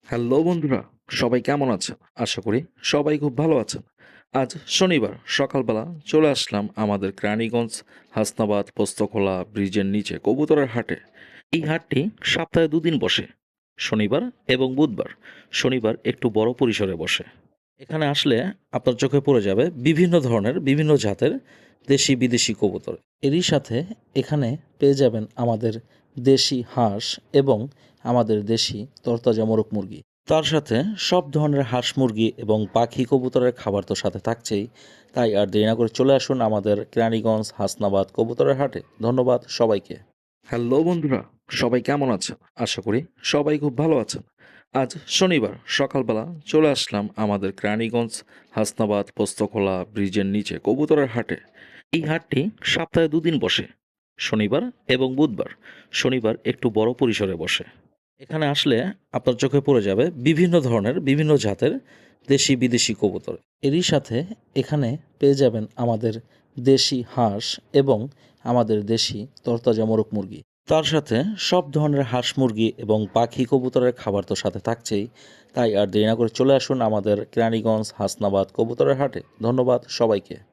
Hello বন্ধুরা, সবাই কেমন আছেন? আশা করি সবাই খুব ভালো আছেন। আজ শনিবার সকালবেলা চলে আসলাম আমাদের কেরানীগঞ্জ হাসনাবাদ পোস্তখোলা ব্রিজের নিচে কবুতরের হাটে। এই হাটটি সপ্তাহে দুদিন বসে, শনিবার এবং বুধবার। শনিবার একটু বড় পরিসরে বসে। এখানে আসলে আপনার চোখে পড়ে যাবে বিভিন্ন ধরনের বিভিন্ন জাতের দেশি বিদেশি কবুতর। এরই সাথে এখানে পেয়ে যাবেন আমাদের দেশি হাঁস এবং আমাদের দেশি তরতাজা মোরগ মুরগি। তার সাথে সব ধরনের হাঁস মুরগি এবং পাখি কবুতরের খাবার তো সাথে থাকছেই। তাই আর দেরি না করে চলে আসুন আমাদের কেরানীগঞ্জ হাসনাবাদ কবুতরের হাটে। ধন্যবাদ সবাইকে। হ্যালো বন্ধুরা, সবাই কেমন আছেন? আশা করি সবাই খুব ভালো আছেন। আজ শনিবার সকালবেলা চলে আসলাম আমাদের কেরানীগঞ্জ হাসনাবাদ পোস্তখোলা ব্রিজের নিচে কবুতরের হাটে। এই হাটটি সপ্তাহে দুদিন বসে, শনিবার এবং বুধবার। শনিবার একটু বড় পরিসরে বসে। এখানে আসলে আপনার চোখে পড়ে যাবে বিভিন্ন ধরনের বিভিন্ন জাতের দেশি বিদেশি কবুতর। এরই সাথে এখানে পেয়ে যাবেন আমাদের দেশি হাঁস এবং আমাদের দেশি তরতাজা মোরগ মুরগি। তার সাথে সব ধরনের হাঁস মুরগি এবং পাখি কবুতরের খাবার তো সাথে থাকছেই। তাই আর দেরি না করে চলে আসুন আমাদের কেরানীগঞ্জ হাসনাবাদ কবুতরের হাটে। ধন্যবাদ সবাইকে।